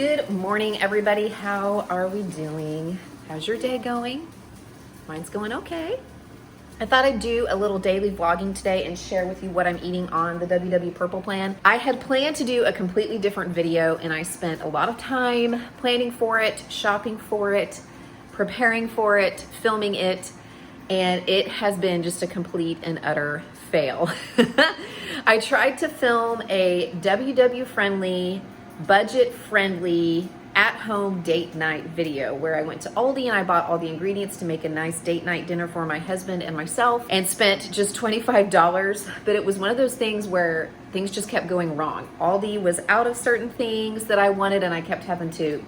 Good morning, everybody. How are we doing? How's your day going? Mine's going okay. I thought I'd do a little daily vlogging today and share with you what I'm eating on the WW Purple plan. I had planned to do a completely different video, and I spent a lot of time planning for it, shopping for it, preparing for it, filming it, and it has been just a complete and utter fail. I tried to film a WW friendly, budget friendly, at-home date night video where I went to Aldi and I bought all the ingredients to make a nice date night dinner for my husband and myself and spent just $25, but it was one of those things where things just kept going wrong. Aldi was out of certain things that I wanted, and I kept having to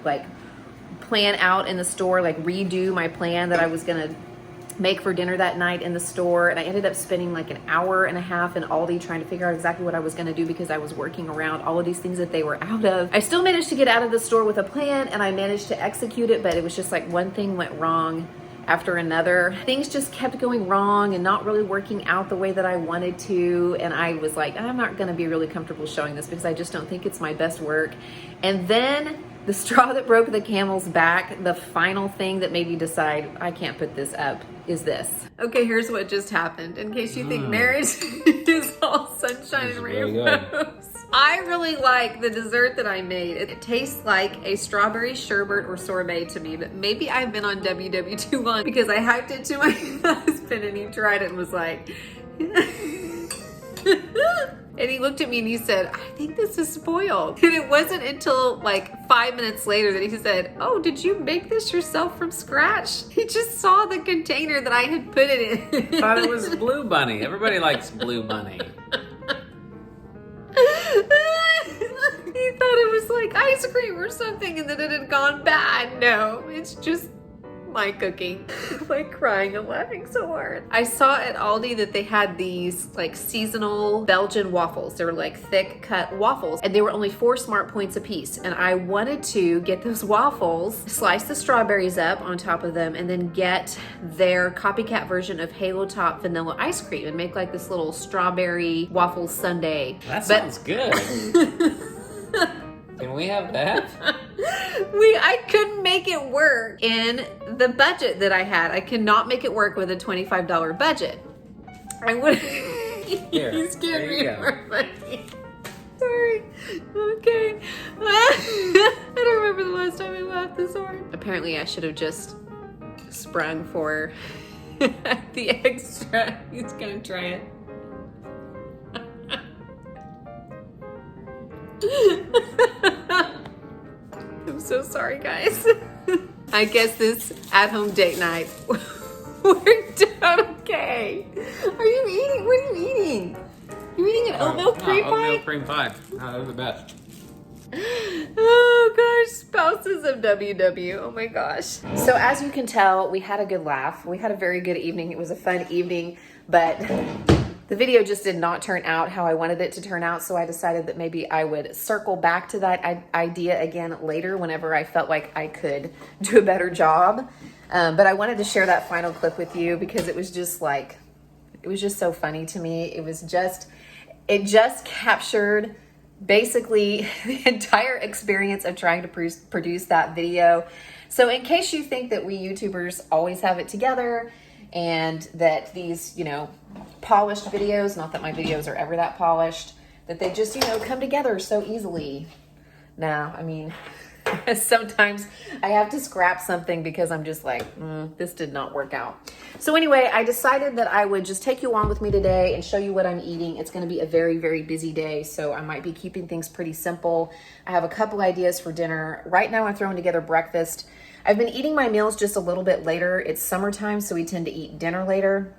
plan out in the store, redo my plan that I was gonna make for dinner that night in the store, and I ended up spending like an hour and a half in Aldi trying to figure out exactly what I was going to do because I was working around all of these things that they were out of. I still managed to get out of the store with a plan, and I managed to execute it, but it was just like one thing went wrong after another. Things just kept going wrong and not really working out the way that I wanted to, and I was like, I'm not going to be really comfortable showing this because I just don't think it's my best work. And then the straw that broke the camel's back, the final thing that made me decide I can't put this up, is this. Okay, here's what just happened. In case you think marriage is all sunshine and rainbows. I really like the dessert that I made. It tastes like a strawberry sherbet or sorbet to me, but maybe I've been on WW too long because I hyped it to my husband and he tried it and was like, and he looked at me and he said, I think this is spoiled. And it wasn't until like 5 minutes later that he said, oh, did you make this yourself from scratch? He just saw the container that I had put it in. Thought it was Blue Bunny. Everybody likes Blue Bunny. He thought it was like ice cream or something and then it had gone bad. No, it's just my cooking. I'm like crying and laughing so hard. I saw at Aldi that they had these like seasonal Belgian waffles. They were like thick cut waffles and they were only 4 smart points a piece. And I wanted to get those waffles, slice the strawberries up on top of them, and then get their copycat version of Halo Top vanilla ice cream and make like this little strawberry waffle sundae. That sounds good. Can we have that? I couldn't make it work in the budget that I had. I cannot make it work with a $25 budget. I would. He's giving me more money. Sorry. Okay. I don't remember the last time I laughed this hard. Apparently, I should have just sprung for the extra. He's gonna try it. I'm so sorry, guys. I guess this at-home date night worked out okay. Are you eating? What are you eating? You're eating an oatmeal cream pie? Oatmeal cream pie. Oh, they're the best. Oh gosh, spouses of WW. Oh my gosh. So as you can tell, we had a good laugh. We had a very good evening. It was a fun evening, but the video just did not turn out how I wanted it to turn out, so I decided that maybe I would circle back to that idea again later whenever I felt like I could do a better job. But I wanted to share that final clip with you because it was just so funny to me. It just captured basically the entire experience of trying to produce that video. So in case you think that we YouTubers always have it together and that these, polished videos, not that my videos are ever that polished, that they just, come together so easily. Now, I mean, sometimes I have to scrap something because I'm just like, this did not work out. So anyway, I decided that I would just take you along with me today and show you what I'm eating. It's going to be a very, very busy day, so I might be keeping things pretty simple. I have a couple ideas for dinner. Right now I'm throwing together breakfast. I've been eating my meals just a little bit later. It's summertime, so we tend to eat dinner later.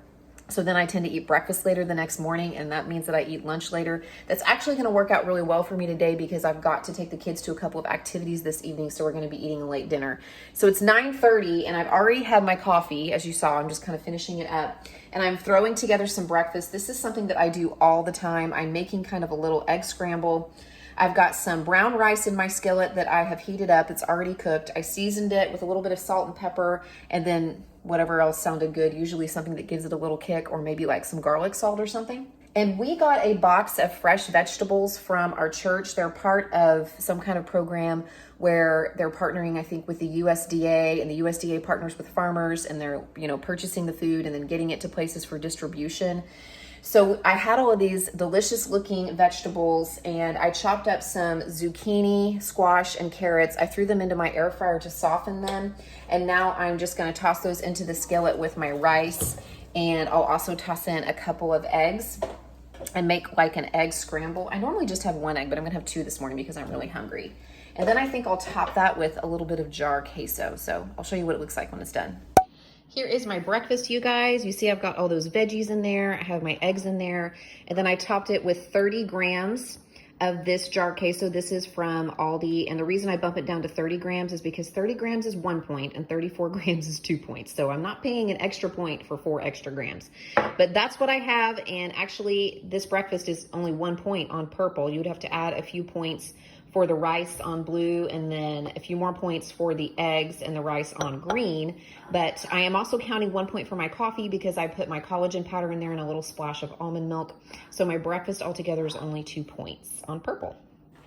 So then I tend to eat breakfast later the next morning, and that means that I eat lunch later. That's actually going to work out really well for me today because I've got to take the kids to a couple of activities this evening, so we're going to be eating a late dinner. So it's 9:30, and I've already had my coffee. As you saw, I'm just kind of finishing it up, and I'm throwing together some breakfast. This is something that I do all the time. I'm making kind of a little egg scramble. I've got some brown rice in my skillet that I have heated up. It's already cooked. I seasoned it with a little bit of salt and pepper, and then whatever else sounded good, usually something that gives it a little kick, or maybe like some garlic salt or something. And we got a box of fresh vegetables from our church. They're part of some kind of program where they're partnering, I think, with the USDA, and the USDA partners with farmers, and they're, purchasing the food and then getting it to places for distribution. So I had all of these delicious looking vegetables, and I chopped up some zucchini, squash, and carrots. I threw them into my air fryer to soften them. And now I'm just gonna toss those into the skillet with my rice. And I'll also toss in a couple of eggs and make like an egg scramble. I normally just have one egg, but I'm gonna have two this morning because I'm really hungry. And then I think I'll top that with a little bit of jar queso. So I'll show you what it looks like when it's done. Here is my breakfast, you guys. You see I've got all those veggies in there. I have my eggs in there. And then I topped it with 30 grams of this jar queso. This is from Aldi. And the reason I bump it down to 30 grams is because 30 grams is 1 point and 34 grams is 2 points. So I'm not paying an extra point for 4 extra grams. But that's what I have. And actually, this breakfast is only 1 point on purple. You would have to add a few points for the rice on blue, and then a few more points for the eggs and the rice on green. But I am also counting 1 point for my coffee because I put my collagen powder in there and a little splash of almond milk. So my breakfast altogether is only 2 points on purple.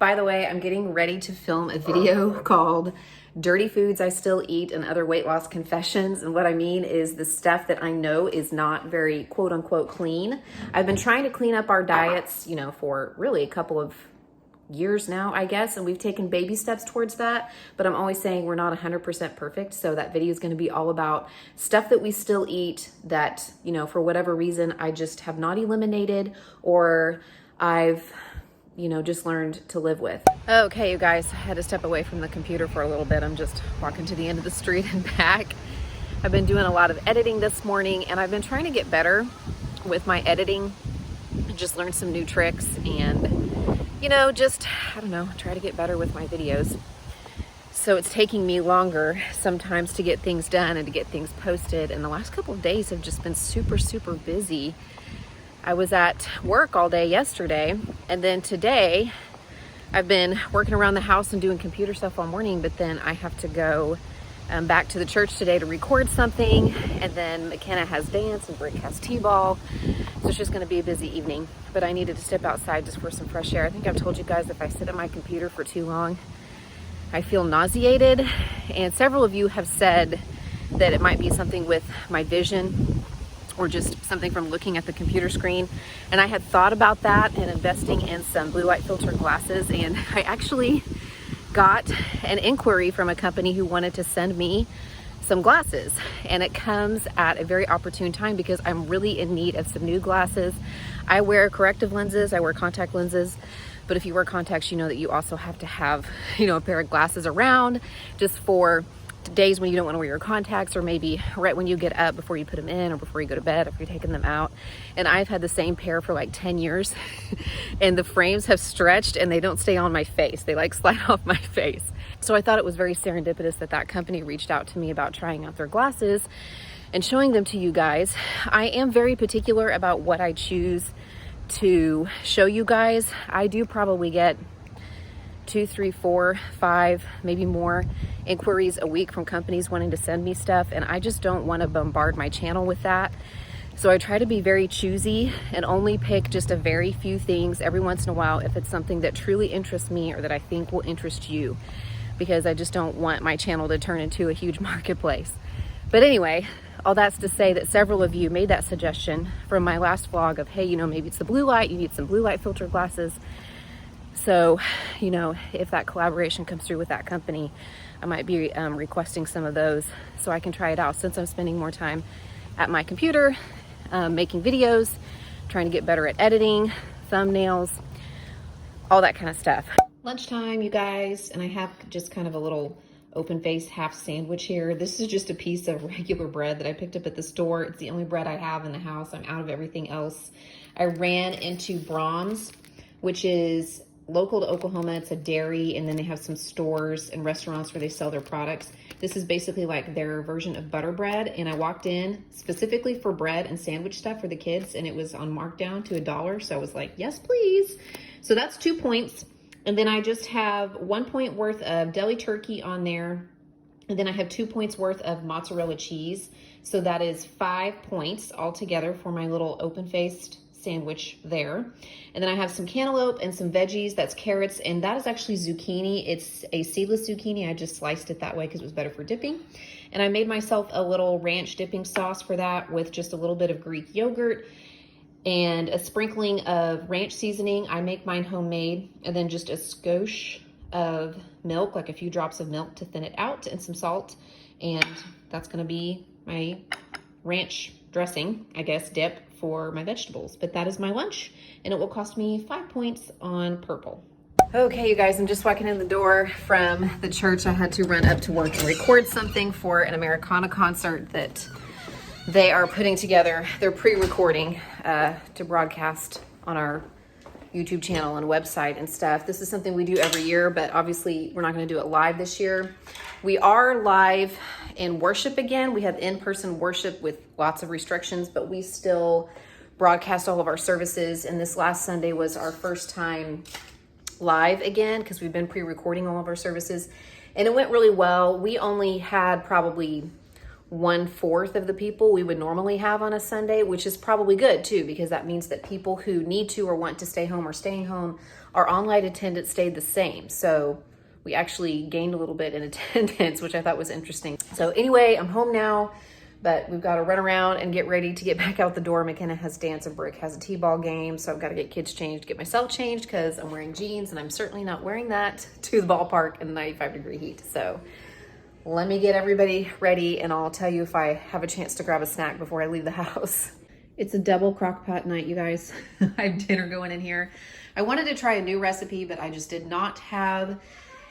By the way, I'm getting ready to film a video called Dirty Foods I Still Eat and Other Weight Loss Confessions. And what I mean is the stuff that I know is not very quote unquote clean. I've been trying to clean up our diets, for really a couple of years now, I guess, and we've taken baby steps towards that, but I'm always saying we're not 100% perfect. So that video is going to be all about stuff that we still eat that, for whatever reason, I just have not eliminated, or I've, just learned to live with. Okay, you guys, I had to step away from the computer for a little bit. I'm just walking to the end of the street and back. I've been doing a lot of editing this morning, and I've been trying to get better with my editing. Just learned some new tricks and try to get better with my videos. So it's taking me longer sometimes to get things done and to get things posted. And the last couple of days have just been super, super busy. I was at work all day yesterday, and then today I've been working around the house and doing computer stuff all morning, but then I have to go back to the church today to record something, and then McKenna has dance and Brick has t-ball. So it's just going to be a busy evening, but I needed to step outside just for some fresh air. I think I've told you guys if I sit at my computer for too long, I feel nauseated, and several of you have said that it might be something with my vision or just something from looking at the computer screen. And I had thought about that and investing in some blue light filter glasses, and I actually got an inquiry from a company who wanted to send me some glasses, and it comes at a very opportune time because I'm really in need of some new glasses. I wear corrective lenses, I wear contact lenses, but if you wear contacts, you know that you also have to have, a pair of glasses around just for days when you don't want to wear your contacts, or maybe right when you get up before you put them in, or before you go to bed, if you're taking them out. And I've had the same pair for like 10 years and the frames have stretched and they don't stay on my face. They like slide off my face. So I thought it was very serendipitous that that company reached out to me about trying out their glasses and showing them to you guys. I am very particular about what I choose to show you guys. I do probably get 2, 3, 4, 5, maybe more inquiries a week from companies wanting to send me stuff, and I just don't want to bombard my channel with that. So I try to be very choosy and only pick just a very few things every once in a while if it's something that truly interests me or that I think will interest you, because I just don't want my channel to turn into a huge marketplace. But anyway, all that's to say that several of you made that suggestion from my last vlog of, hey, maybe it's the blue light, you need some blue light filter glasses. So, if that collaboration comes through with that company, I might be requesting some of those so I can try it out, since I'm spending more time at my computer, making videos, trying to get better at editing, thumbnails, all that kind of stuff. Lunchtime, you guys, and I have just kind of a little open-faced half sandwich here. This is just a piece of regular bread that I picked up at the store. It's the only bread I have in the house. I'm out of everything else. I ran into Brahms, which is local to Oklahoma. It's a dairy, and then they have some stores and restaurants where they sell their products. This is basically like their version of butter bread, and I walked in specifically for bread and sandwich stuff for the kids, and it was on markdown to $1, so I was like, yes, please. So that's 2 points, and then I just have 1 point worth of deli turkey on there, and then I have 2 points worth of mozzarella cheese, so that is 5 points altogether for my little open-faced sandwich there. And then I have some cantaloupe and some veggies. That's carrots, and that is actually zucchini. It's a seedless zucchini. I just sliced it that way because it was better for dipping. And I made myself a little ranch dipping sauce for that with just a little bit of Greek yogurt and a sprinkling of ranch seasoning. I make mine homemade, and then just a skosh of milk, like a few drops of milk to thin it out, and some salt. And that's gonna be my ranch dressing, I guess, dip for my vegetables. But that is my lunch, and it will cost me 5 points on Purple. Okay, you guys, I'm just walking in the door from the church. I had to run up to work and record something for an Americana concert that they are putting together. They're pre-recording to broadcast on our YouTube channel and website and stuff. This is something we do every year, but obviously we're not going to do it live this year. We are live in worship again. We have in-person worship with lots of restrictions, but we still broadcast all of our services. And this last Sunday was our first time live again because we've been pre-recording all of our services, and it went really well. We only had probably 1/4 of the people we would normally have on a Sunday, which is probably good too, because that means that people who need to or want to stay home are staying home. Our online attendance stayed the same. So we actually gained a little bit in attendance, which I thought was interesting. So anyway, I'm home now, but we've got to run around and get ready to get back out the door. McKenna has dance and Brick has a t-ball game. So I've got to get kids changed, get myself changed because I'm wearing jeans, and I'm certainly not wearing that to the ballpark in the 95-degree heat. So let me get everybody ready, and I'll tell you if I have a chance to grab a snack before I leave the house. It's a double crock pot night, you guys. I have dinner going in here. I wanted to try a new recipe, but I just did not have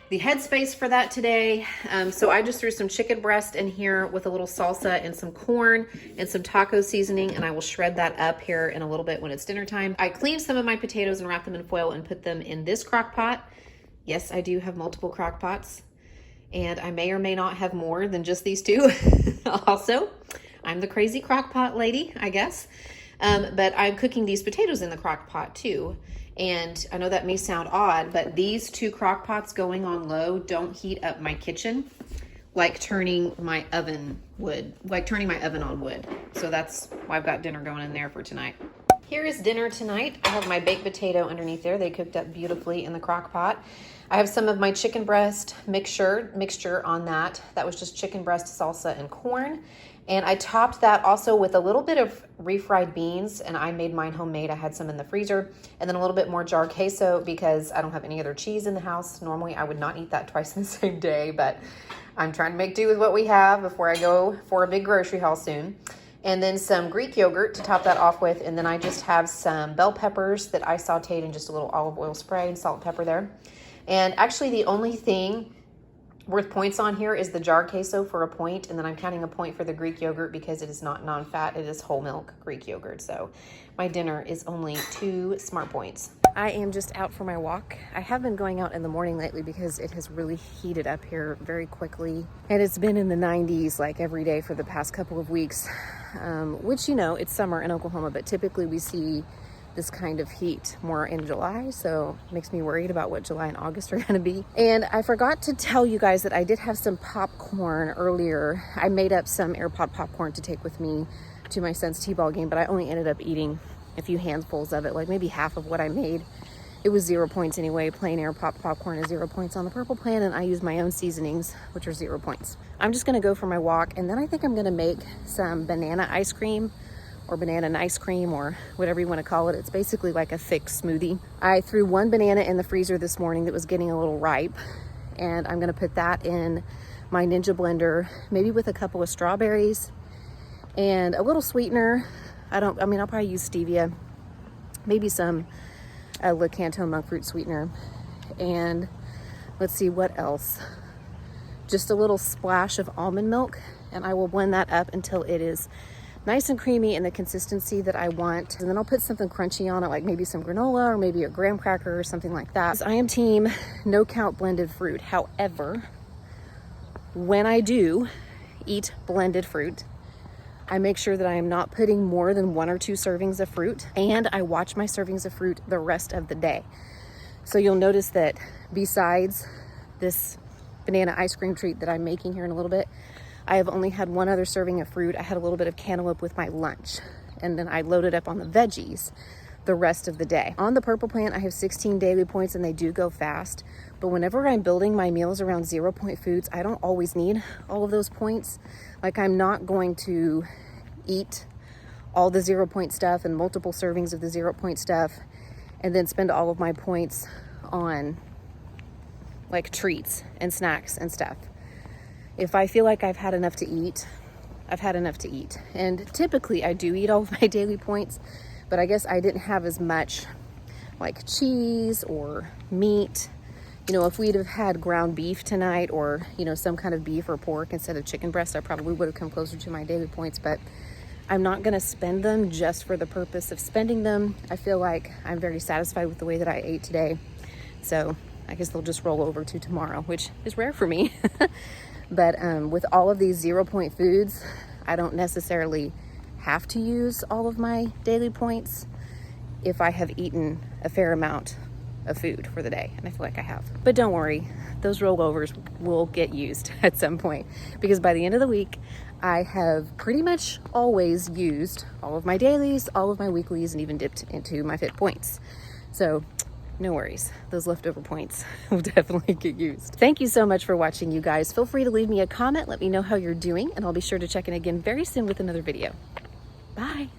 the headspace for that today. So I just threw some chicken breast in here with a little salsa and some corn and some taco seasoning, and I will shred that up here in a little bit when it's dinner time. I cleaned some of my potatoes and wrapped them in foil and put them in this crock pot. Yes, I do have multiple crock pots, and I may or may not have more than just these two. Also, I'm the crazy crock pot lady, I guess. But I'm cooking these potatoes in the crock pot too. And I know that may sound odd, but these two crock pots going on low don't heat up my kitchen like turning my oven would, like turning my oven on wood. So that's why I've got dinner going in there for tonight. Here is dinner tonight. I have my baked potato underneath there. They cooked up beautifully in the crock pot. I have some of my chicken breast mixture on that. That was just chicken breast, salsa, and corn. And I topped that also with a little bit of refried beans, and I made mine homemade. I had some in the freezer, and then a little bit more jar queso because I don't have any other cheese in the house. Normally I would not eat that twice in the same day, but I'm trying to make do with what we have before I go for a big grocery haul soon. And then some Greek yogurt to top that off with. And then I just have some bell peppers that I sauteed in just a little olive oil spray and salt and pepper there. And actually the only thing worth points on here is the jar queso for a point, and then I'm counting a point for the Greek yogurt because it is not non-fat, it is whole milk Greek yogurt. So my dinner is only 2 smart points. I am just out for my walk. I have been going out in the morning lately because it has really heated up here very quickly, and it's been in the 90s like every day for the past couple of weeks, which, you know, it's summer in Oklahoma, but typically we see this kind of heat more in July, so it makes me worried about what July and August are going to be. And I forgot to tell you guys that I did have some popcorn earlier. I made up some AirPod popcorn to take with me to my son's t-ball game, but I only ended up eating a few handfuls of it, like maybe half of what I made. It was 0 points anyway. Plain AirPod popcorn is 0 points on the Purple plan, and I use my own seasonings, which are 0 points. I'm just going to go for my walk, and then I think I'm going to make some banana ice cream or banana ice cream, or whatever you want to call it. It's basically like a thick smoothie. I threw 1 banana in the freezer this morning that was getting a little ripe, and I'm going to put that in my Ninja blender, maybe with a couple of strawberries and a little sweetener. I'll probably use stevia, maybe some Le Canton monk fruit sweetener, and let's see what else. Just a little splash of almond milk, and I will blend that up until it is nice and creamy in the consistency that I want. And then I'll put something crunchy on it, like maybe some granola or maybe a graham cracker or something like that. I am team no count blended fruit. However, when I do eat blended fruit, I make sure that I am not putting more than 1 or 2 servings of fruit, and I watch my servings of fruit the rest of the day. So you'll notice that besides this banana ice cream treat that I'm making here in a little bit, I have only had 1 other serving of fruit. I had a little bit of cantaloupe with my lunch, and then I loaded up on the veggies the rest of the day. On the purple plan, I have 16 daily points and they do go fast. But whenever I'm building my meals around 0 point foods, I don't always need all of those points. Like, I'm not going to eat all the 0 point stuff and multiple servings of the 0 point stuff and then spend all of my points on like treats and snacks and stuff. If I feel like I've had enough to eat, I've had enough to eat. And typically I do eat all of my daily points, but I guess I didn't have as much like cheese or meat. You know, if we'd have had ground beef tonight or, you know, some kind of beef or pork instead of chicken breast, I probably would have come closer to my daily points, but I'm not going to spend them just for the purpose of spending them. I feel like I'm very satisfied with the way that I ate today. So I guess they'll just roll over to tomorrow, which is rare for me. But with all of these 0 point foods, I don't necessarily have to use all of my daily points if I have eaten a fair amount of food for the day, and I feel like I have. But don't worry, those rollovers will get used at some point, because by the end of the week I have pretty much always used all of my dailies, all of my weeklies, and even dipped into my fit points. So no worries, those leftover points will definitely get used. Thank you so much for watching, you guys. Feel free to leave me a comment, let me know how you're doing, and I'll be sure to check in again very soon with another video. Bye.